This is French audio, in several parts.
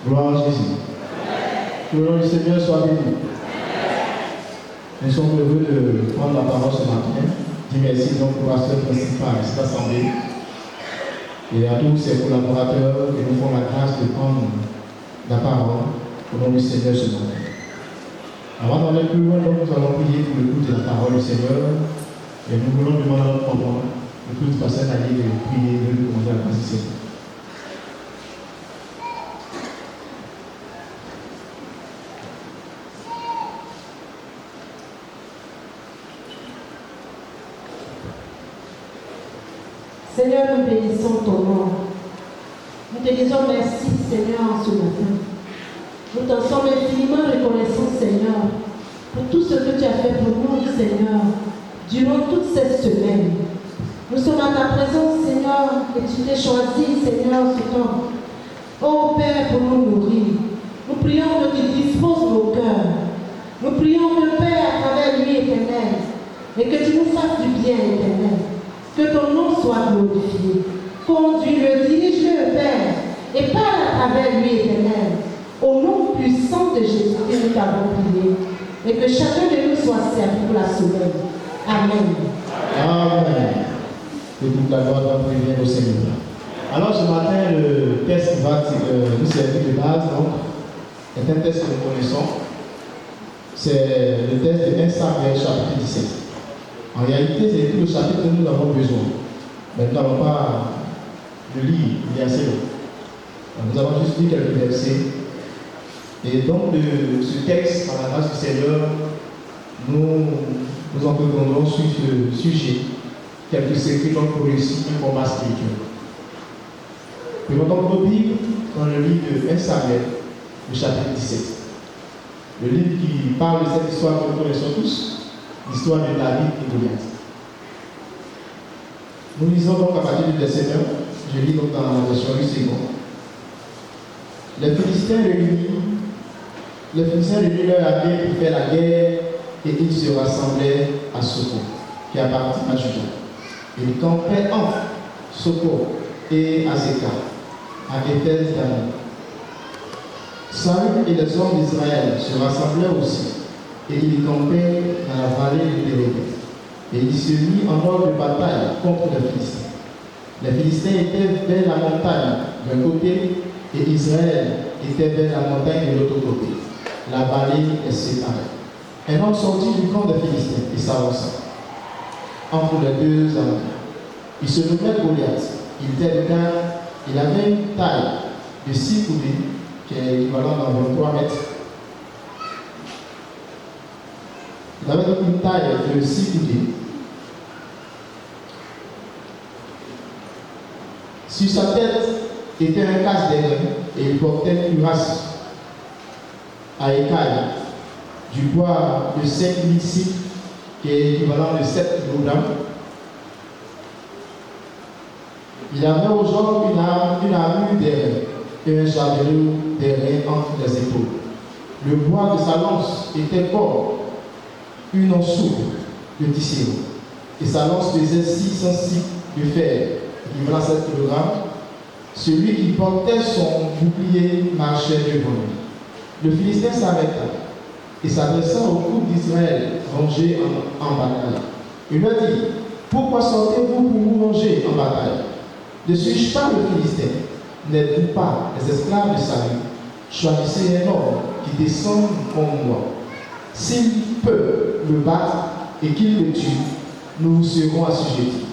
Gloire à Jésus. Que le nom du Seigneur soit béni. Nous sommes heureux de prendre la parole ce matin. Je dis merci donc au pasteur principal de cette assemblée et à tous ses collaborateurs qui nous font la grâce de prendre la parole au nom du Seigneur ce matin. Avant d'aller plus loin, donc, nous allons prier pour l'écoute de la parole du Seigneur et nous voulons demander à notre moment le plus de passer à de prier et de demander à la grâce du Seigneur. Seigneur, nous bénissons ton nom. Nous te disons merci, Seigneur, ce matin. Nous t'en sommes infiniment reconnaissants, Seigneur, pour tout ce que tu as fait pour nous, Seigneur, durant toute cette semaine. Nous sommes à ta présence, Seigneur, et tu t'es choisi, Seigneur, ce temps. Oh Père, pour nous nourrir. Nous prions que tu disposes nos cœurs. Nous prions que Père, à travers lui, éternel, et que tu nous fasses du bien, éternel. Que ton nom soit glorifié. Conduis-le, dirige-le, Père, et parle à travers lui, éternel. Au nom puissant de Jésus que nous t'avons prié. Et que chacun de nous soit servi pour la semaine. Amen. Amen. Que toute la gloire va prévenir au Seigneur. Alors ce matin, le texte qui va nous servir de base, donc, est un texte que nous connaissons. C'est le texte de 1 Samuel, chapitre 17. En réalité, c'est tout le chapitre que nous avons besoin. Mais nous n'avons pas de lire, il est assez long. Nous avons juste lu quelques versets. Et donc, de ce texte, par la grâce du Seigneur, nous entreprendrons sur ce sujet quelques secrets pour réussir un combat spirituel. Prenons donc nos Bibles dans le livre de 1 Samuel, le chapitre 17. Le livre qui parle de cette histoire que nous connaissons tous. L'histoire de David et Goliath. Nous lisons donc à partir du verset 1, je lis donc dans la version du second. Les Philistins réunis leur armée pour faire la guerre et ils se rassemblaient à Soko, qui appartient à Juda. Ils campaient entre Soko et Azeka, à Bethel d'Ammon. Saül et les hommes d'Israël se rassemblèrent aussi. Et il campait dans la vallée de Bérédé. Et il se mit en ordre de bataille contre les Philistins. Les Philistins étaient vers la montagne d'un côté et Israël était vers la montagne de l'autre côté. La vallée est séparée. Un homme sortit du camp des Philistins et s'avança entre les deux armées. Il se nommait Goliath. Il était de Gath. Il avait une taille de 6 coudées, qui est équivalent d'environ 3 mètres. Il avait donc une taille de 6 coudées. Sur sa tête était un casque d'airain et il portait une cuirasse à écailles du poids de 5000 cycles, qui est équivalent de 7 kg. Il avait aux jambes une armure d'airain et un javelot d'airain entre les épaules. Le bois de sa lance était fort, une ensourde de tisserand, et sa lance pesait 600 cycles de fer, équivalent à 7 kg. Celui qui portait son bouclier marchait devant lui. Le Philistin s'arrêta et s'adressa au groupe d'Israël rangé en bataille. Il leur dit: pourquoi sortez-vous pour vous ranger en bataille? Ne suis-je pas le Philistin? N'êtes-vous pas les esclaves de Saül? Choisissez un homme qui descende comme moi. S'il peut le battre et qu'il le tue, nous vous serons assujettis.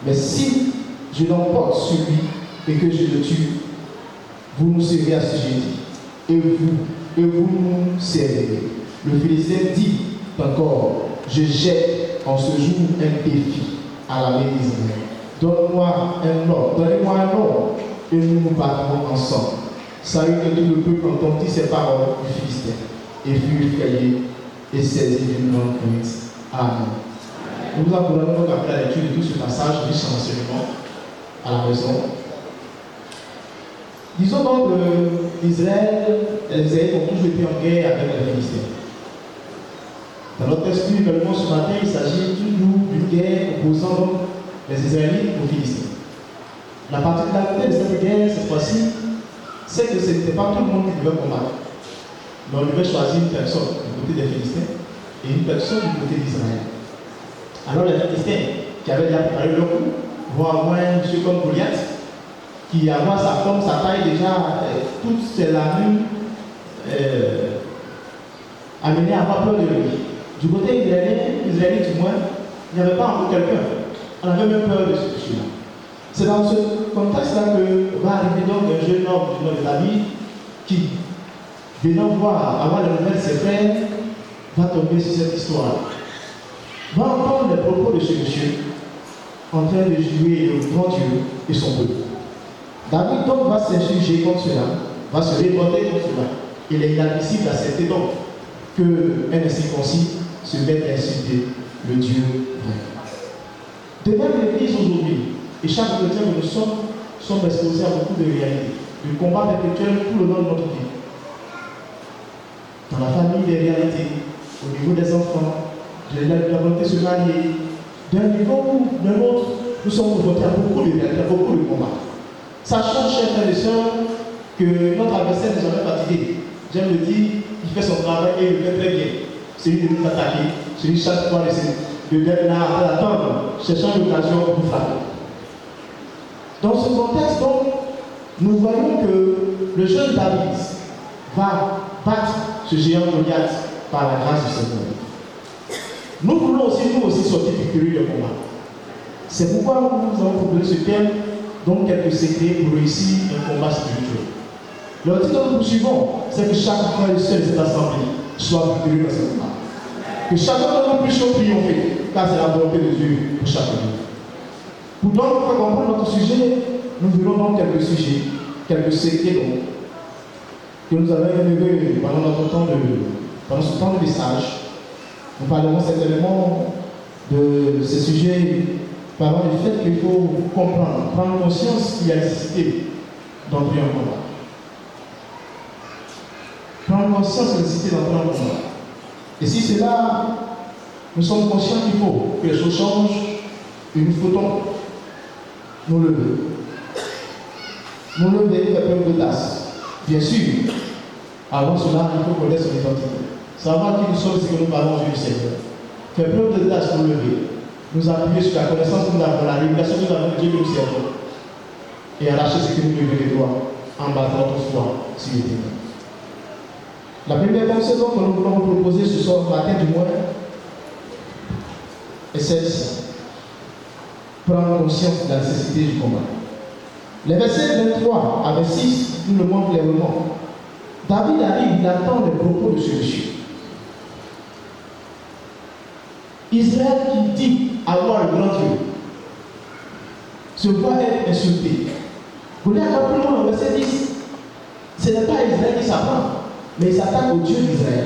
Mais si je l'emporte sur lui et que je le tue, vous nous serez assujettis. Et vous nous servirez. Le Philistin dit encore: je jette en ce jour un défi à l'armée d'Israël. Donnez-moi un ordre et nous nous battrons ensemble. Saül et tout le peuple entendit ces paroles du Philistin et fut effrayé et saisi d'une grande crainte. Amen. Nous vous encourageons donc après la lecture de tout ce passage riche en enseignement à la maison. Disons donc que Israël et les Israélites ont toujours été en guerre avec les Philistins. Dans notre esprit, également ce matin, il s'agit toujours d'une guerre opposant donc les Israélites aux Philistins. La particularité de cette guerre, cette fois-ci, c'est que ce n'était pas tout le monde qui devait combattre. Mais on devait choisir une personne du côté des Philistins et une personne du côté d'Israël. Alors les Philistins, qui avaient déjà préparé leur coup, vont avoir un monsieur comme Goliath, qui a sa forme, sa taille déjà, toutes ses larmes amenées à avoir peur de lui. Du côté israélien du moins, il n'y avait pas encore quelqu'un. On avait même peur de ce monsieur-là. C'est dans ce contexte-là que va arriver donc un jeune homme du nom de David qui, venant voir, avoir la nouvelle de ses frères, va tomber sur cette histoire. Va entendre les propos de ce monsieur en train de jouer le grand Dieu et son peuple. David donc va s'insurger contre cela, va se révolter contre cela. Il est inadmissible d'accepter donc qu'un incirconcis se mette à insulter le Dieu vrai. De même, l'Église aujourd'hui, et chaque chrétien que nous sommes exposés à beaucoup de réalités, de combats perpétuels tout le long de notre vie. Dans la famille, des réalités, au niveau des enfants, de la volonté de se marier, d'un niveau ou d'un autre, nous sommes confrontés à beaucoup de réalités, à beaucoup de combats. Sachant, chers frères et sœurs, que notre adversaire n'est jamais fatigué. J'aime le dire, il fait son travail et il le fait très bien. Celui de nous attaquer, celui chaque fois de là à attendre, cherchant l'occasion pour frapper. Dans ce contexte, donc, nous voyons que le jeune David va battre ce géant Goliath par la grâce du Seigneur. Nous voulons aussi sortir victorieux du combat. C'est pourquoi nous avons proposé ce thème, donc quelques secrets pour réussir un combat spirituel. Le titre que nous poursuivons, c'est que chaque frère et sœur de cette assemblée soit victorieux dans ce combat. Que chacun de nous puisse triompher, car c'est la volonté de Dieu pour chacun. Pour donc comprendre notre sujet, nous verrons donc quelques sujets, quelques secrets donc, que nous avons élevés pendant ce temps de message. Nous parlerons certainement de ces sujets parlant du fait qu'il faut comprendre, prendre conscience qu'il y a nécessité d'entrer en combat. Prendre conscience de la nécessité d'entrer en combat. Et si c'est là, nous sommes conscients qu'il faut que les choses changent, et nous faut donc nous lever. Nous lever, faire preuve d'audace. Bien sûr, avant cela, il faut connaître son identité. Savoir qui nous sommes, c'est que nous parlons du Seigneur. Faire preuve d'audace pour lever. Nous appuyer sur la connaissance que nous avons, la révélation que nous avons de Dieu que nous servons. Et arracher ce que nous devons les doigts en battant notre foi sur l'éternel. La première pensée donc que nous voulons vous proposer ce soir matin du moins est celle-ci. Prendre conscience de la nécessité du combat. Les versets 23 à 26 nous le montrent clairement. David arrive, il attend les propos de ce monsieur. Israël qui dit avoir le grand Dieu se voit être insulté. Vous voulez encore plus loin, au verset 10, ce n'est pas Israël qui s'apprend, mais il s'attaque au Dieu d'Israël.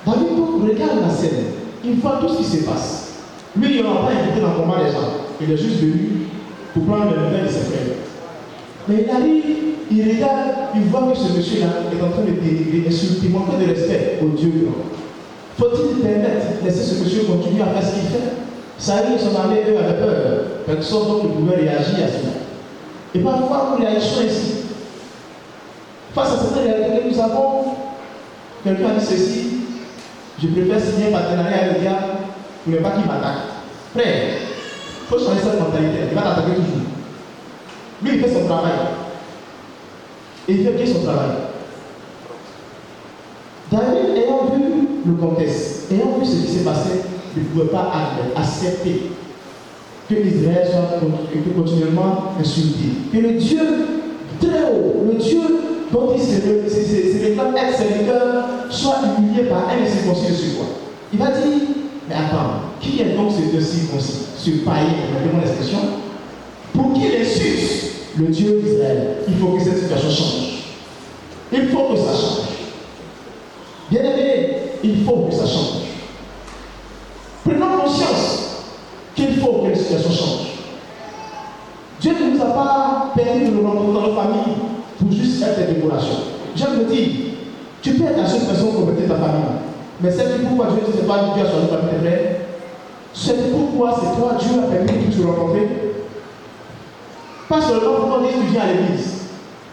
David donc regarde la scène, il voit tout ce qui se passe. Lui, il n'a pas invité dans le combat des gens, il est juste venu pour prendre les nouvelles de ses frères. Mais il arrive, il regarde, il voit que ce monsieur-là est en train de dénigrer, insulter, manquer de respect au Dieu grand. Faut-il permettre, laisser ce monsieur continuer à faire ce qu'il fait? Ça y est, son armée, eux, avaient peur. Personne d'autre ne pouvait réagir à cela. Et parfois, nous réagissons ici. Face à cette réalité que nous avons, quelqu'un a dit ceci, je préfère signer un partenariat avec le gars pour ne pas qu'il m'attaque. Frère, il faut changer cette mentalité. Il va t'attaquer toujours. Lui, il fait son travail. Et il fait bien son travail. David, ayant vu le contexte, ayant vu ce qui s'est passé, ne pouvait pas accepter que Israël soit continuellement insulté. Que le Dieu très haut, le Dieu dont il se réclame être serviteur, soit humilié par un incirconcis de ce quoi. Il va dire, mais attends, qui est donc ce circoncis, ce païen, pour mon expression, pour qu'il insulte le Dieu d'Israël? Il faut que cette situation change. Il faut que ça change. Bien aimé, il faut que ça change. Prenons conscience qu'il faut que la situation change. Dieu ne nous a pas permis de nous rencontrer dans nos familles pour juste être des décorations. J'aime le dire, tu peux être la seule personne pour mettre ta famille. Mais c'est pourquoi Dieu ne sait pas Dieu a choisi ta famille vraie. C'est pourquoi c'est toi, Dieu a permis de te rencontrer. Pas seulement pour dire que tu viens à l'église.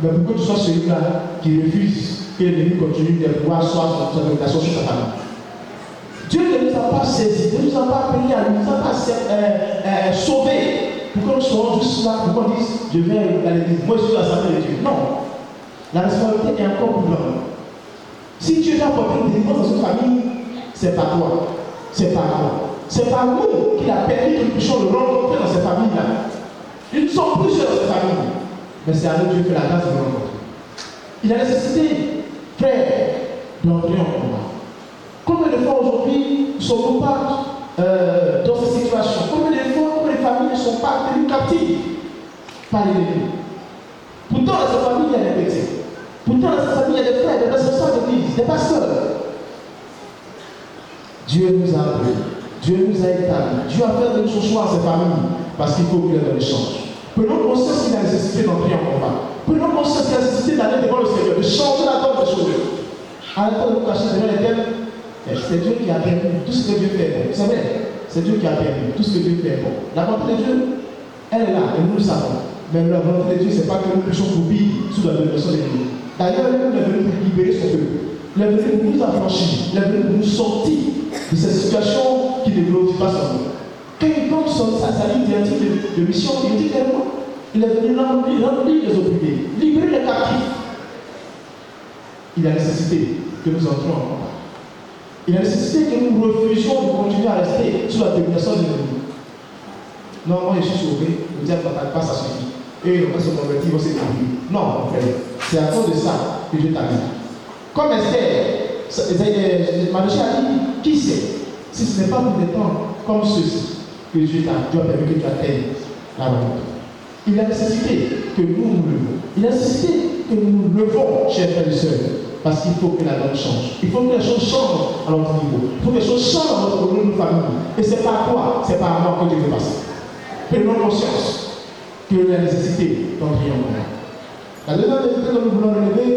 Mais pour que tu sois celui-là qui refuse que l'ennemi continue de pouvoir asseoir son domination sur ta famille. Dieu ne nous a pas saisis, ne nous a pas appelés à lui, ne nous a pas sauvés pour que nous soyons juste là, pour qu'on dise je vais à l'église, moi je suis l'assemblée de Dieu. Non, la responsabilité est encore plus grande. Si Dieu t'a apporté une délivrance dans une famille, c'est pas toi, c'est pas moi. C'est pas nous qui a permis que nous puissions le rencontrer dans cette famille-là. Ils ne sont plusieurs dans cette famille, mais c'est à nous Dieu qui fait la grâce de le rencontrer. Il a nécessité, frère, d'entrer en combat. Combien de fois aujourd'hui ne sommes-nous pas dans cette situation? Combien de fois les familles ne sont pas tenues captives par l'ennemi? Pourtant, dans cette famille, il y a des chrétiens. Pourtant, dans cette famille, il y a des frères, des responsables d'église, des pasteurs. Dieu nous a appelés, Dieu nous a établis, Dieu a fait de son choix à cette famille parce qu'il faut qu'il y ait de l'échange. Prenons conscience qu'il a nécessité d'entrer en combat. Prenons conscience qu'il a nécessité d'aller devant le Seigneur, de changer la donne des choses. Arrêtez de nous cacher derrière les thèmes. C'est Dieu qui a permis tout ce que Dieu fait bon. C'est vrai, c'est Dieu qui a permis tout ce que Dieu fait bon. La volonté de Dieu, elle est là, et nous le savons. Mais la volonté de Dieu, ce n'est pas que nous puissions courir sous la domination de l'ennemi. D'ailleurs, il est venu pour libérer son peuple. Il est venu pour nous affranchir. Il est venu pour nous sortir de cette situation qui ne glorifie pas son nom. Quand il compte sa ligne de mission, il dit clairement, il est venu remplir les opprimés, libérer les captifs. Il a nécessité que nous entrions en combat. Il a nécessité que nous refusions de continuer à rester sous la domination de l'ennemi. Non, moi je suis sauvé, le diable ne t'attaque pas, ça suffit. Et on va se convertir, on va se convertir. Non, mon frère, c'est à cause de ça que Dieu t'a mis. Comme Esther, Mardochée a dit, qui sait, si ce n'est pas pour des temps comme ceux-ci que Dieu a permis que tu atteignes la rencontre. Il a nécessité que nous nous levons. Il a nécessité que nous nous levons, chers frères et sœurs. Parce qu'il faut que la donne change. Il faut que les choses changent à notre niveau. Il faut que les choses changent dans notre famille. Et c'est pas à toi, c'est pas à moi que Dieu veut passer. Prenons conscience que la nécessité d'entrer en combat. La deuxième vérité que nous voulons relever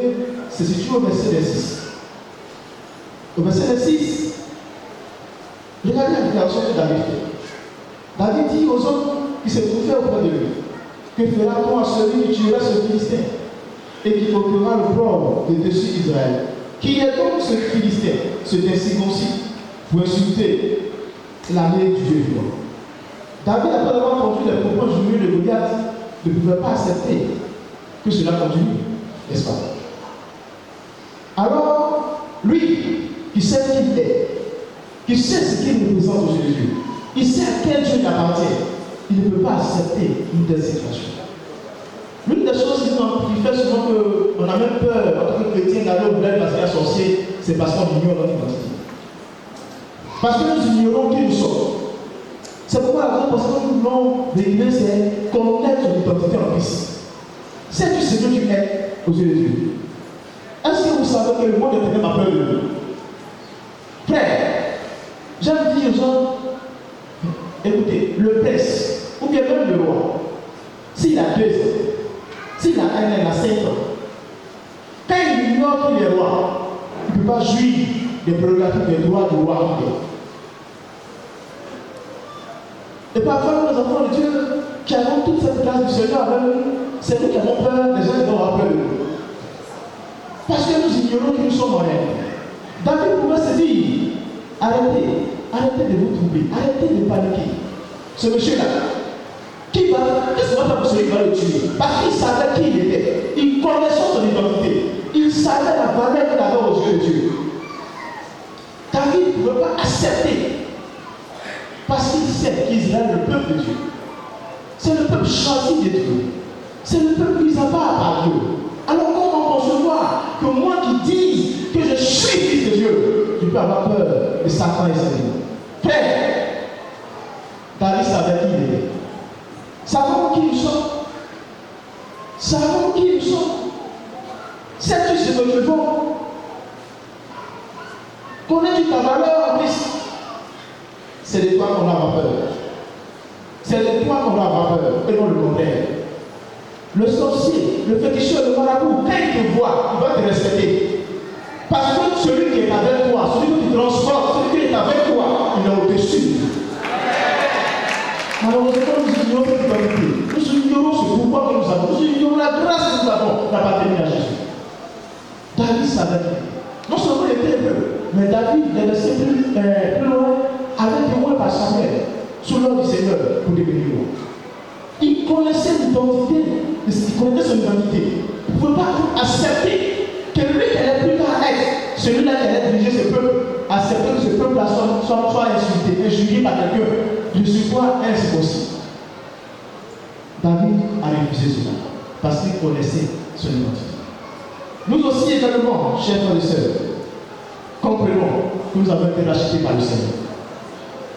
se situe au verset 6. Au verset 6, regardez la déclaration que David fait. David dit aux hommes qui se trouvaient auprès de lui, que fera-t-on à celui qui tuera ce Philistin et qui ôtera le port de dessus Israël? Qui est donc ce Philistin, cet incirconcis, pour insulter l'armée du Dieu vivant? David, après avoir entendu les propos joyeux de Goliath, ne pouvait pas accepter que cela continue, n'est-ce pas? Alors, lui, qui sait qui il est, qui sait ce qu'il représente aux yeux de Dieu, il sait à quel Dieu il appartient, il ne peut pas accepter une telle situation. L'une des choses qui fait souvent qu'on a même peur en tant que chrétien d'aller au bled parce qu'il y a sorcier, c'est parce qu'on ignore notre identité. Parce que nous ignorons qui nous sommes. C'est pourquoi la grande position que nous voulons délivrer, c'est connaître son identité en Christ. Sais-tu ce que tu es aux yeux de Dieu? Est-ce que vous savez que le monde est tellement peur de nous? Frère, j'aime dire aux gens, écoutez, le prince, ou bien même le roi, s'il a 2 ans, s'il a 1 an, il a 5 ans, quand il ignore qu'il est roi, il ne peut pas jouir des prérogatives des droits du roi. Et parfois, nous enfants de Dieu qui avons toute cette grâce du Seigneur avec nous, c'est nous qui avons peur, les gens qui vont avoir peur de nous. Parce que nous ignorons que nous sommes en elle. David pouvait se dire, arrêtez de vous troubler, arrêtez de paniquer. Ce monsieur-là, qu'est-ce qu'on va faire pour celui qui va le tuer? Parce qu'il savait qui il était. Il connaissait son identité. Il savait la valeur qu'il avait aux yeux de Dieu. David ne pouvait pas accepter. Parce qu'il sait qu'Israël est le peuple de Dieu. C'est le peuple choisi de Dieu. C'est le peuple mis à part par Dieu. Alors comment concevoir que moi qui dis que je suis fils de Dieu, je peux avoir peur de Satan et ses ennemis? Frère, David savait qui il était. Savons qui nous sommes. Savons qui nous sommes. Sais-tu ce que nous faisons? Connais-tu ta valeur en Christ? C'est de toi qu'on va avoir peur. C'est de toi qu'on va avoir peur, et non le contraire. Le sorcier, le féticheur, le marabout, quand il te voit, il va te respecter. Parce que celui qui est avec toi, celui qui te transporte, celui qui est avec toi, il est au-dessus. Malheureusement, nous ignorons cette identité. Nous ignorons ce pouvoir que nous avons. Nous ignorons la grâce que nous avons d'appartenir à Jésus. David savait. Non seulement il était heureux, mais David, les versets plus loin, avait témoin par Samuel sous l'ordre du Seigneur pour devenir roi. Il connaissait l'identité, il connaissait son identité. Il ne pouvait pas accepter que lui qui allait plus tard être celui-là qui allait diriger ce peuple, accepter que ce peuple-là soit insulté, injurié par quelqu'un. Je suis quoi impossible. David a refusé cela parce qu'il connaissait son identité. Nous aussi également, chers frères et sœurs, comprenons que nous avons été rachetés par le Seigneur.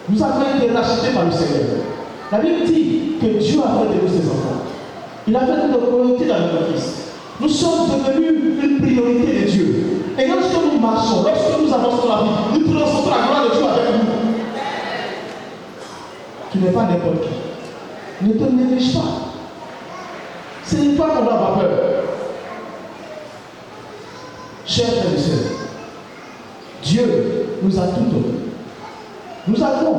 Nous avons été rachetés par le Seigneur. La Bible dit que Dieu a fait de nous ses enfants. Il a fait de notre priorité dans notre Christ. Nous sommes devenus une priorité de Dieu. Et lorsque nous marchons, lorsque nous avançons dans la vie, nous transmettons la gloire de Dieu avec nous. Tu n'es pas n'importe qui. Ne te néglige pas. Ce n'est pas qu'on doit avoir peur. Chers frères et sœurs, Dieu nous a tout donné. Nous avons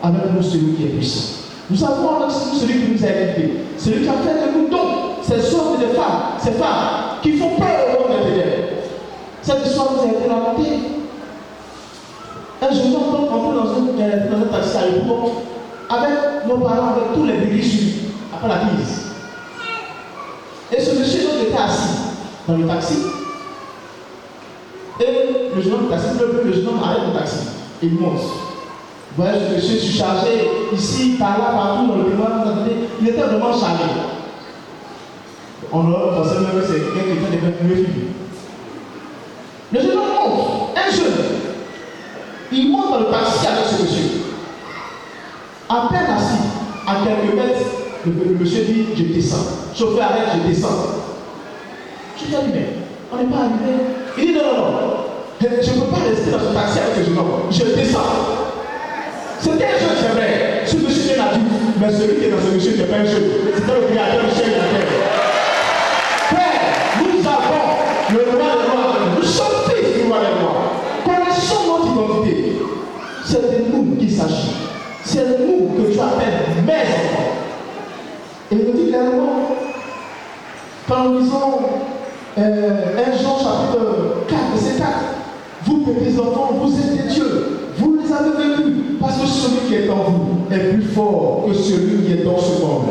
avec nous celui qui est puissant. Nous avons avec nous celui qui nous a équipés. Celui qui a fait de nous dons, ces hommes et des femmes, ces femmes qui font peur au monde des ténèbres. Cette histoire nous a été racontée. Un jeune homme entré dans un taxi à l'époque avec nos parents, avec tous les bébés après la crise. Et ce monsieur était assis dans le taxi. Et le jeune homme taxi, le jeune homme arrête le taxi. Et il monte. Vous voyez, ce monsieur surchargé, ici, par là, partout, dans le pays, il était vraiment chargé. On aurait pensé même que c'est quelqu'un qui était des mieux films. Le jeune homme monte, un jeune. Il monte dans le taxi avec ce monsieur. À peine assis, à quelques mètres, le monsieur dit, je descends. Chauffeur arrête, je descends. Je dis, mais on n'est pas arrivé. Il dit, non. Je ne peux pas rester dans ce taxi avec ce jeune homme. Je descends. C'était un jeune, c'est vrai. Ce monsieur est un adulte, mais celui qui est dans ce monsieur n'est pas un jeune. C'était le créateur du ciel et de la terre. Père, nous avons le roi des rois. Nous sommes fils du roi des rois. Connaissons notre identité. C'est de nous qu'il s'agit. C'est de nous que tu appelles mes enfants. Et il nous dit clairement, quand nous lisons 1 Jean chapitre 4, verset 4, vous, petits enfants, vous êtes des dieux. Vous les avez vaincus parce que celui qui est en vous est plus fort que celui qui est dans ce monde.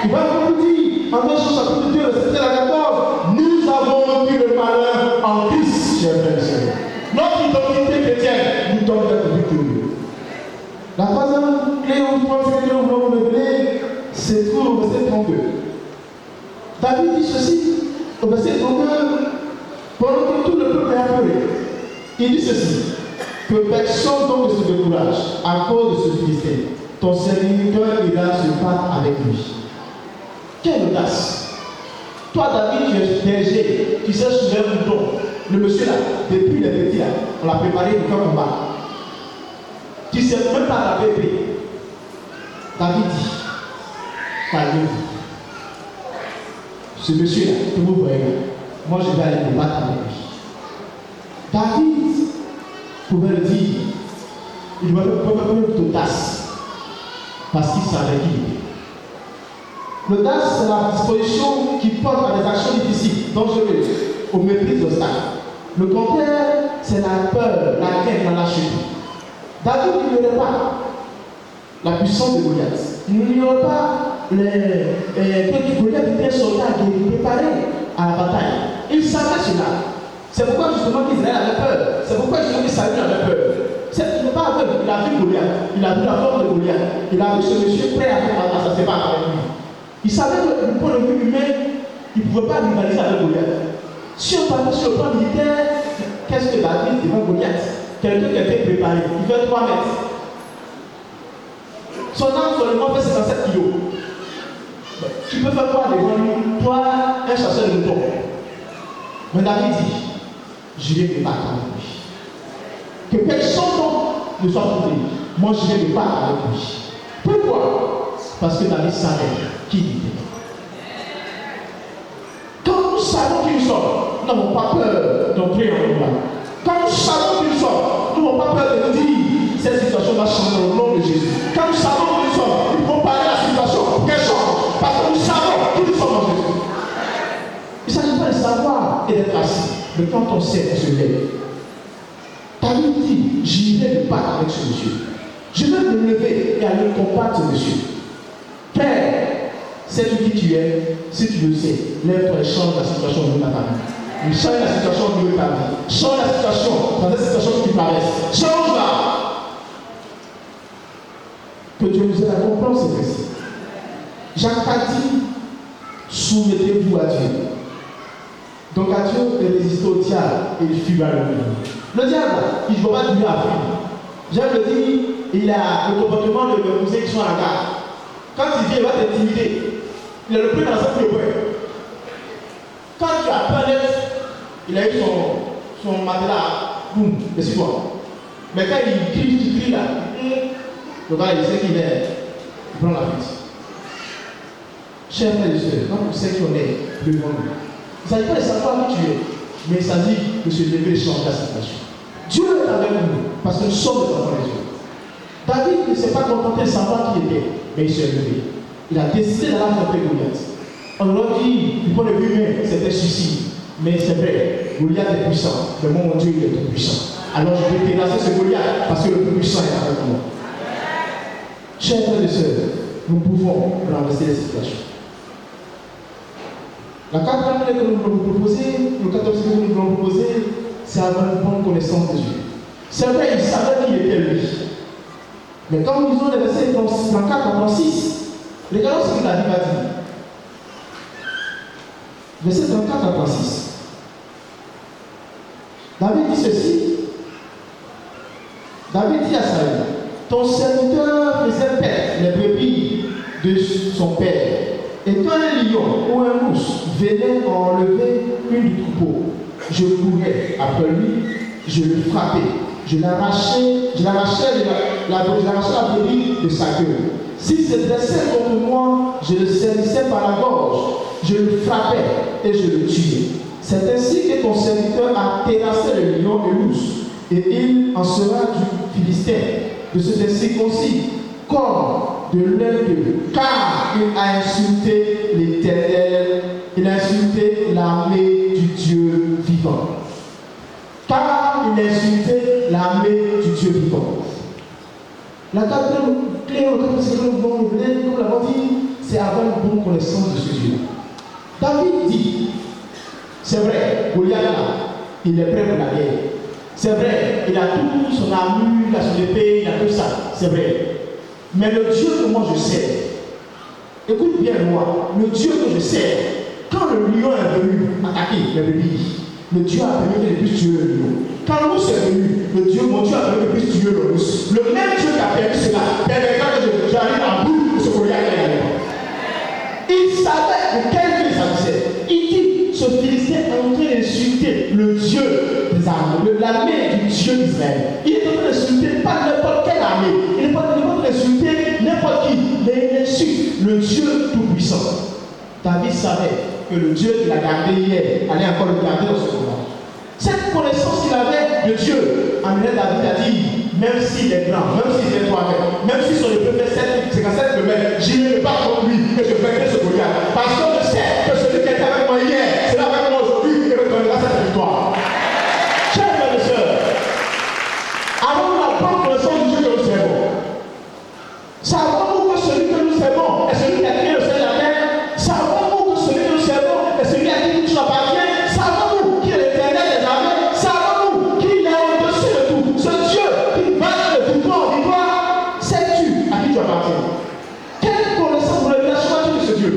Il va vous dire, en 1 Jean chapitre 2, verset 13 à 14, nous avons vaincu le malheur en Christ, chers frères et sœurs. Notre identité chrétienne nous donne d'être victorieux. La troisième clé ou point que nous voulons vous révéler, c'est tout au verset 32. David dit ceci, au verset 32, pendant que tout le peuple est apeuré. Il dit ceci, que personne donc ne se décourage à cause de ce Philistin. Ton serviteur ira se battre avec lui. Quelle audace! Toi, David, tu es berger, tu sais soulever un mouton. Le monsieur là, depuis les petits là, on l'a préparé pour faire combat. Tu ne sais même pas la bébé. David dit, calmez-vous. Ce monsieur là, que vous voyez, moi je vais aller me battre avec lui. David pouvait le dire, il doit faire d'audace parce qu'il savait qui il était. L'audace, c'est la disposition qui porte à des actions difficiles, dangereuses, au mépris des obstacles. Le contraire, c'est la peur, la crainte, la lâcheté. David n'ignorait pas la puissance de Goliath. Il n'ignorait pas que Goliath était un soldat qui était préparé à la bataille. Il savait cela. C'est pourquoi justement qu'Israël avait peur. C'est pourquoi justement qu'Israël avait peur. Il n'est pas aveugle. Il a vu Goliath. Il a vu la forme de Goliath. Il a vu ce monsieur prêt à se battre avec lui. Il savait que du point de vue humain, il ne pouvait pas rivaliser avec Goliath. Si on parle sur le plan militaire, qu'est-ce que David devant Goliath? Quelqu'un qui a été préparé. Il fait 3 mètres. Son âme seulement fait 57 kilos. Tu peux faire quoi devant lui? Toi, un chasseur de moutons. Mais David dit, je vais me battre avec lui. Que personne ne soit trouvé. Moi, je vais me battre avec lui. Pourquoi? Parce que David savait qui il était. Quand nous savons qui nous sommes, nous n'avons pas peur d'entrer en combat. Quand nous savons qui nous sommes, nous n'avons pas peur de nous dire cette situation va changer au nom de Jésus. Quand nous savons qui nous sommes, il faut parler à s'asseoir et d'être assis. Mais quand on sait, on se lève. David dit, j'irai me battre avec ce monsieur. Je vais me lever et aller combattre ce monsieur. Père, sais-tu qui tu es? Si tu le sais, lève-toi et change la situation au milieu de ta vie. Change la situation au milieu de ta vie. Change la situation dans des situations qui paraissent. Change-la. Que Dieu nous aide à comprendre ces versets. Jacques a dit, soumettez-vous à Dieu. Donc à Dieu de résister au diable et il fuit vers le monde. Le diable, il ne va pas lui apprendre. Jacques le dit, il a le comportement de musées qui sont à la gare. Quand il vient, il va t'intimider. Il est le plus dans cette peur. Quand tu as peur d'être, il a eu son matelas, boum, c'est toi. Mais quand il crie là, le gars il sait qu'il est, il prend la fuite. Chers frères et sœurs, quand vous savez qu'on est devant nous, il ne s'agit pas de savoir qui tu es, mais il s'agit de se lever et changer la situation. Dieu est avec nous, parce que nous sommes des enfants de Dieu. David ne s'est pas contenté de savoir qui il était, mais il s'est levé. Il a décidé d'aller affronter Goliath. On leur dit, du point de vue humain, c'était suicide. Mais c'est vrai, Goliath est puissant, mais mon Dieu il est tout puissant. Alors je vais terrasser ce Goliath parce que le plus puissant est avec moi. Chers frères et sœurs, nous pouvons renverser les situations. La quatrième clé que nous voulons vous proposer, le 14e que nous voulons vous proposer, c'est avoir une bonne connaissance de Dieu. C'est vrai, il savait qui était lui. Mais quand nous lisons les versets 34 à 36, regardons ce que David a dit. Verset 34 à 36. David dit ceci. David dit à Saül, ton serviteur faisait paître les brebis de son père. Et quand un lion ou un mousse venait enlever une du troupeau, je courais après lui, je le frappais, je l'arrachais la brebis de sa gueule. S'il se dressait contre moi, je le saisissais par la gorge, je le frappais et je le tuais. C'est ainsi que ton serviteur a terrassé le lion et l'ours, et il en sera du Philistin, de ce circoncis, comme de l'un d'eux, car il a insulté l'Éternel, il a insulté l'armée du Dieu vivant. Car il a insulté l'armée du Dieu vivant. La quatrième clé, comme nous l'avons dit, c'est avoir une bonne connaissance de ce Dieu. David dit, c'est vrai, Goliath là, il est prêt pour la guerre. C'est vrai, il a tout son armure, il a son épée, il a tout ça, c'est vrai. Mais le Dieu que moi je sers, écoute bien moi, le Dieu que je sers, quand le lion est venu attaquer les brebis, le Dieu a permis qu'il puisse tuer le lion. Quand l'ours est venu, mon Dieu a permis qu'il puisse tuer l'ours. Le même Dieu qui a permis cela, permettra que j'arrive à bout de ce Goliath. Il savait de quel Dieu il s'agissait. Il dit, ce Philistin est en train d'insulter le Dieu des armées, l'armée du Dieu d'Israël. Il est en train d'insulter pas n'importe quelle armée. Il n'est pas en train d'insulter n'importe qui, mais il insulte le Dieu tout-puissant. David savait que le Dieu qu'il a gardé hier allait encore le garder dans ce combat. Cette connaissance qu'il avait de Dieu amenait David à dire, même s'il est grand, même s'il est toi-même, même si son épée fait 57 km, j'irai pas contre lui que je vaincrai ce Goliath. Parce que je sais que celui qui était avec moi hier, c'est avec moi aujourd'hui et me donnera cette victoire. Chers frères et sœurs, avons-nous la bonne connaissance du Dieu que nous servons? Savons-nous que celui que nous servons est celui qui a créé le ciel et la terre? Savons-nous que celui que nous servons est celui à qui tout appartient? Savons-nous qu'il est l'Éternel des armées? Savons-nous qu'il est au-dessus de tout? Ce Dieu qui va de victoire en victoire, sais-tu à qui tu appartiens? Quelle connaissance ou révélation as-tu de ce Dieu?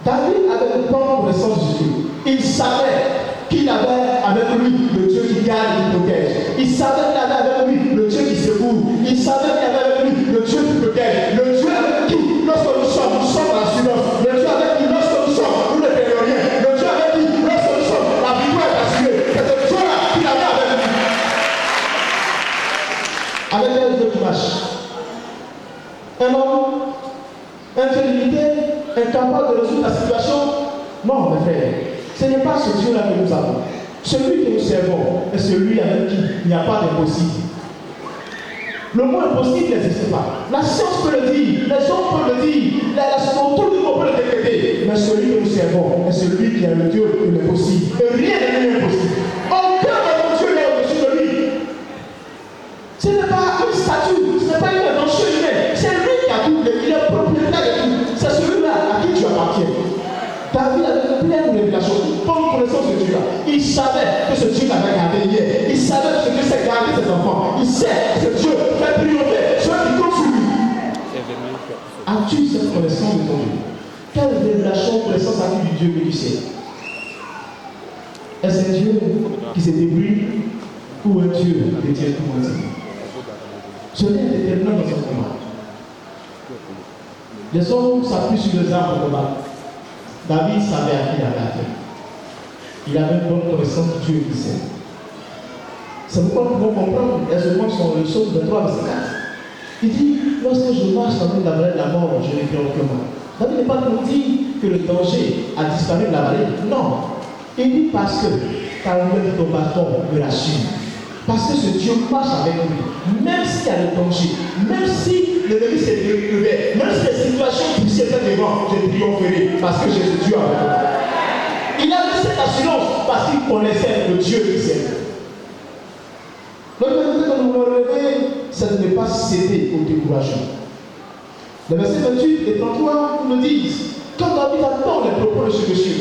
David avait une bonne connaissance de Dieu. Il savait qu'il avait avec lui le Dieu qui garde et qui protège. Il savait qu'il avait avec lui le Dieu qui secoue. Il savait qu'il avait avec lui le Dieu qui protège. Le Dieu avec qui, lorsque nous sommes dans l'assurance. Le Dieu avec qui, lorsque nous sommes, nous ne perdons rien. Le Dieu avec qui, lorsque nous sommes, la victoire est assurée. C'est ce Dieu-là qu'il avait avec lui. Avec quel Dieu tu marches? Un homme infériorité, incapable de résoudre la situation? Non, mes frères. Ce n'est pas ce Dieu-là que nous avons. Celui que nous servons est celui avec qui il n'y a pas d'impossible. Le mot impossible n'existe pas. La science peut le dire, les hommes peuvent le dire, tout le monde peut le décréter. Mais celui que nous servons, est bon et celui qui a le Dieu de l'impossible. Et rien n'est impossible. Aucun de nos dieux n'est au-dessus de lui. Ce n'est pas une statue, ce n'est pas une invention humaine. C'est lui qui a tout, il est propriétaire de tout. C'est celui-là à qui tu appartiens. David avait une pleine révélation, bonne connaissance de Dieu. Il savait que ce Dieu l'avait gardé hier. Il savait que ce Dieu sait garder ses enfants. Il sait que Dieu fait triompher ceux qui comptent sur lui. As-tu cette connaissance de ton Dieu? Quelle révélation, connaissance as-tu du Dieu que tu sais? Est-ce un Dieu qui se débrouille ou un Dieu qui tient tout entier? Cela est déterminant dans son combat. Les hommes s'appuient sur les armes au combat. David savait à qui il avait affaire. Il avait une bonne connaissance du Dieu qui sait. C'est pourquoi nous pouvons comprendre aisément le psaume 23, verset 4. Il dit, lorsque je marche dans la vallée de la mort, je n'ai craint aucun mal. David n'est pas pour dire que le danger a disparu de la vallée. Non. Il dit parce que ta main de ton bâton me rassure. Parce que ce Dieu marche avec lui. Même s'il y a le danger, même si l'ennemi s'est découvert, même si les situations difficiles sont devant, je triompherai parce que j'ai ce Dieu avec moi. Il avait cette assurance parce qu'il connaissait le Dieu qui s'aime. Donc, quand nous voulons relever, c'est de ne pas céder au découragement. Les versets 28 et 33 nous disent, quand David attend les propos de ce monsieur,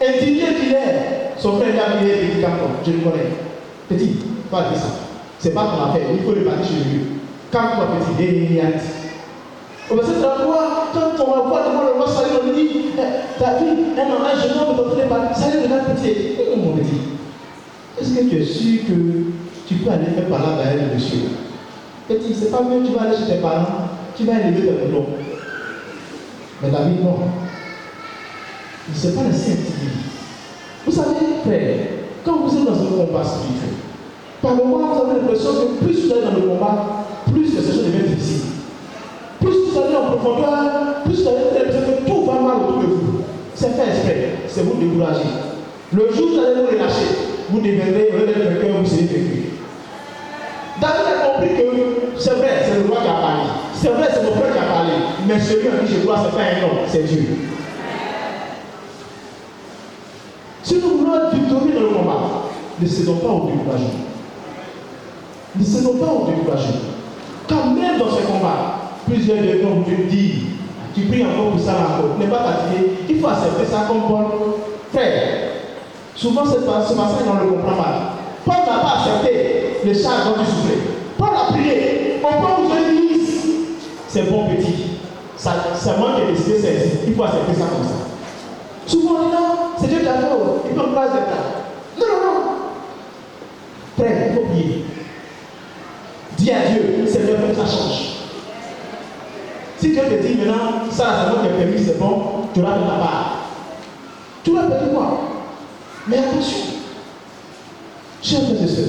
indigné qu'il est, son frère a mis un petit carton, je le connais. Petit, pas dire ça. C'est pas ton affaire, il faut le partir chez lui. Calme-toi, petit, et au verset 33, quand on va voir devant le roi Saül, on lui dit, David, un jeune homme est en train de parler, Saül regarde petit. Mon petit, est-ce que tu es sûr que tu peux aller faire par là derrière le monsieur? Petit, c'est pas mieux, tu vas aller chez tes parents, tu vas élever tes boulons. Mais David, non. Il ne s'est pas laissé intimider. Vous savez, frère, quand vous êtes dans un combat spirituel, par moment, vous avez l'impression que plus vous allez dans le combat, plus les choses deviennent difficiles. Plus vous allez en profondeur, plus vous avez l'impression que tout va mal autour de vous. C'est fait exprès, c'est vous décourager. Le jour où vous allez vous relâcher, vous deviendrez quelqu'un, vous serez vécu. David a compris que c'est vrai, c'est le roi qui a parlé. C'est vrai, c'est mon frère qui a parlé. Mais celui à qui je crois, ce n'est pas un homme, c'est Dieu. Si nous voulons être victorieux dans le combat, ne cédons pas au découragement. Ne cédons pas au découragement. Quand même dans ce combat, plusieurs de nous te disent, tu pries encore pour ça encore, n'es pas fatigué, il faut accepter ça comme Paul. Frère, souvent ce passage on le comprend mal. Paul n'a pas accepté les charges dont il souffrait. Paul a prié, au point où je dis, c'est bon petit. C'est moi qui ai décidé, il faut accepter ça comme ça. Souvent on dit non, c'est Dieu qui a fait, il peut me placer là. Non. Frère, il faut prier. Dis à Dieu, Seigneur, que ça change. Si Dieu te dit maintenant, ça c'est moi qui ai permis, c'est bon, tu auras de la part. Tu l'as permis quoi? Mais attention, chers frères et sœurs,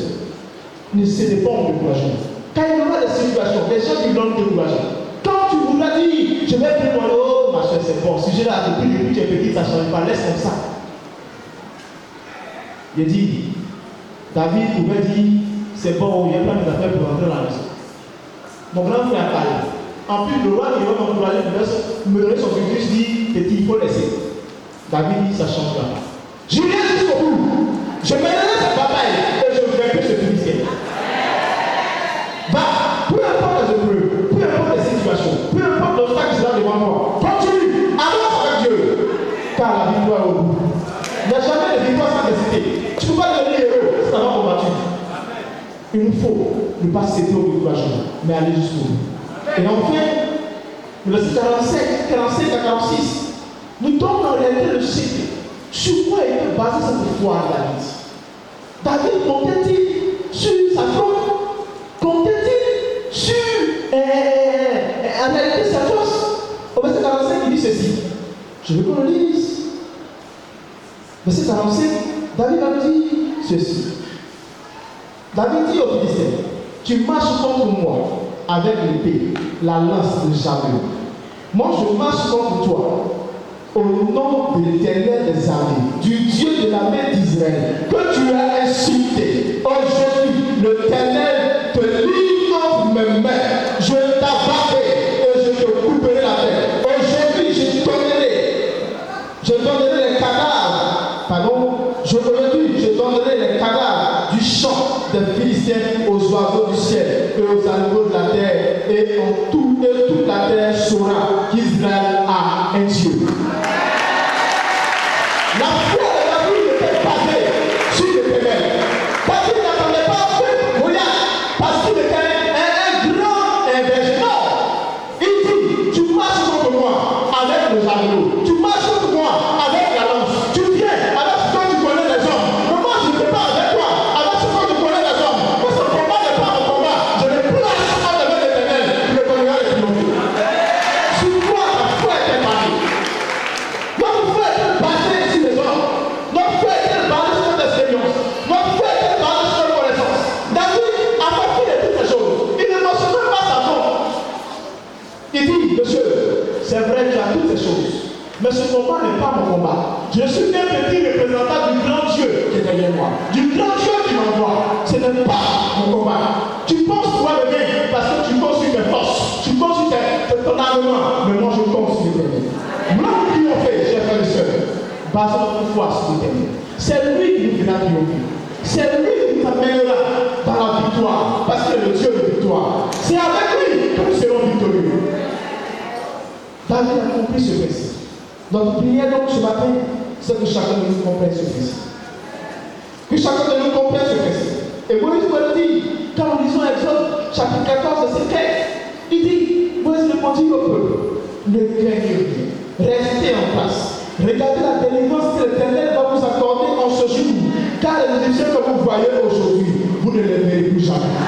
ne cédez pas au découragement. Quand il y aura des situations, des gens qui donnent découragement. Quand tu voudras dire, je vais prier mon oh, ma soeur, c'est bon, sujet là, depuis que tu es petit, ça ne change pas, laisse comme ça. Il dit, David pouvait dire, c'est bon, il y a plein d'affaires pour rentrer dans la maison. Mon grand frère a parlé. En plus, le roi qui va m'encourager, me donner son fils, dit, petit, il faut laisser. David dit, ça ne change pas. Je viens jusqu'au bout. Je me laisse à papa et je ne vais plus ce Philistin. Va, peu importe les épreuves, peu importe les situations, peu importe l'obstacle qui sera devant moi, continue, avance avec Dieu. Car la victoire est au bout. Il n'y a jamais de victoire sans décider. Tu ne peux pas devenir héros si tu n'as pas combattu. Il nous faut ne pas céder au découragement, mais aller jusqu'au bout. Et enfin, le verset 45 à 46, nous donnons en réalité le secret. Sur quoi était basée cette foi à David? David comptait-il sur sa foi? Comptait-il sur en réalité sa force? Au verset 45, il dit ceci. Je veux qu'on le lise. Verset 45, David a dit ceci. David dit au Philistin, tu marches contre moi avec l'épée, la lance de Javelin. Moi je marche contre toi au nom de l'Éternel des armées, du Dieu de la main d'Israël, que tu as insulté. Aujourd'hui, l'Éternel te livre entre mes mains. Je t'abattrai et je te couperai la tête. Aujourd'hui, je donnerai et toute la terre saura qu'Israël a un Dieu. La foi de David était basée sur l'Éternel. David n'attendait pas que Goliath parce qu'il était un grand berger. Non, il dit, tu marches contre moi avec le javelot, tu marches contre moi avec la lance, tu viens avec ce que tu connais les hommes. Mais moi je ne vais pas avec toi avec ce que tu connais les hommes. Parce que le combat n'est pas mon combat. Je ne place pas devant l'Éternel, je le connais les triomphes. Sur toi la foi était basée. Notre foi était basée sur les hommes. Notre foi était basée sur l'expérience. Notre foi était basée sur la connaissance. David a fait de toutes ces choses. Il ne mentionnait pas sa tombe. Il dit, monsieur, c'est vrai, tu as toutes ces choses. Mais ce combat n'est pas mon combat. Je suis un petit représentant du grand Dieu qui est derrière moi. Du grand Dieu qui m'envoie. Ce n'est pas mon combat. Tu penses pouvoir le gagner parce que tu comptes sur tes forces. Tu comptes sur ton armement. Mais moi, je compte sur l'Éternel. Nous triompher, chers frères et sœurs. Basons notre foi sur l'Éternel. C'est lui qui nous fera triompher. C'est lui qui nous amènera dans la victoire. Parce qu'il est le Dieu de victoire. C'est avec lui que nous serons victorieux. David a compris ce principe. Notre prière donc ce matin, c'est que chacun de nous comprenne ce principe. Que chacun de nous comprenne ce principe. Et Moïse me le dit, quand nous lisons Exode, chapitre 14, verset 15, il dit, Moïse répondit au peuple, ne craignez rien, restez en place. Regardez la délivrance que l'Éternel va vous accorder en ce jour, car les Égyptiens que vous voyez aujourd'hui, vous ne les verrez plus jamais.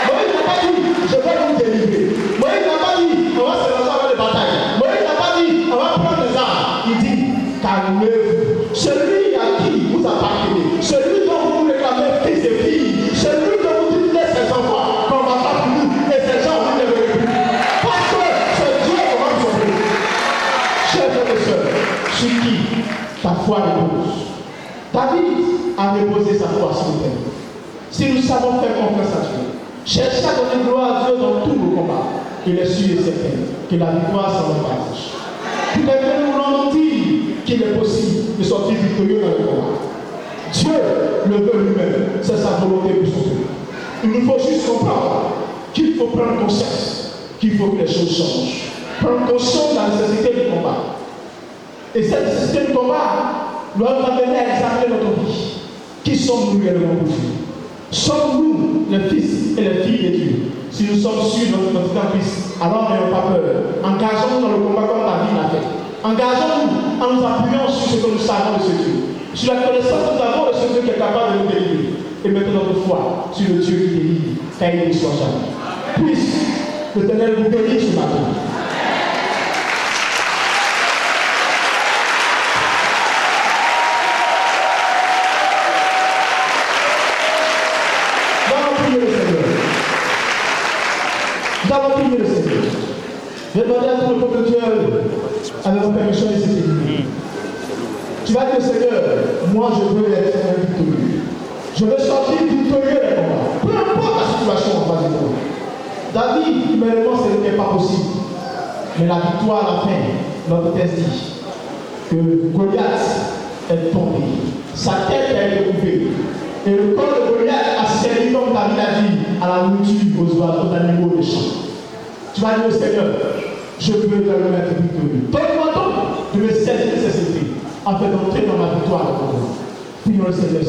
Moïse n'a pas dit, je vais vous délivrer. Moïse n'a pas dit, on va se lancer dans les batailles. Moïse n'a pas dit, on va prendre les armes. Il dit, calmez-vous. Celui à qui vous appartenez, celui dont vous réclamez fils et filles, celui dont vous dites laissez ses enfants, qu'on va pas pour nous, et ces gens vous ne les verrez plus. Parce que c'est Dieu qu'on va vous sauver. Chers frères et sœurs, sur qui ta foi repose. David a reposé sa foi sur l'Éternel. Si nous savons faire confiance à Dieu, cherchez à donner gloire à Dieu dans tous nos combats, il est sûr et certain que la victoire s'en partage. Tout à fait, nous voulons dire qu'il est possible de sortir victorieux dans le combat. Dieu le veut lui-même, c'est sa volonté pour son peuple. Il nous faut juste comprendre qu'il faut prendre conscience, qu'il faut que les choses changent. Prendre conscience de la nécessité du combat. Et cette nécessité du combat doit nous amener à examiner notre vie. Qui sommes-nous réellement pour Dieu? Sommes-nous les fils et les filles de Dieu? Si nous sommes sûrs de notre Christ, alors n'ayons pas peur. Engageons-nous dans le combat comme David l'a fait. Engageons-nous en nous appuyant sur ce que nous savons de ce Dieu. Sur la connaissance que nous avons de ce Dieu qui est capable de nous délivrer. Et mettons notre foi sur le Dieu qui délivre, car il ne soit jamais. Puisse l'Éternel vous bénisse ce matin. Nous allons prier le Seigneur. Je vais demander à tout le peuple de Dieu, avec vos permissions et sécurité. Tu vas dire, Seigneur, moi je veux être un victorieux. Je veux sortir victorieux des combats. Peu importe la situation en face de toi. David, humainement, ce n'était pas possible. Mais la victoire à la fin, notre texte dit que Goliath est tombé. Sa tête a été coupée. Et le corps de Goliath a servi, comme David a dit, à la nourriture aux oiseaux, aux animaux des champs. Tu vas dire au Seigneur, je veux vraiment être victorieux. Donne-moi donc de me saisir de ces esprits, afin d'entrer dans ma victoire. Prions le Seigneur.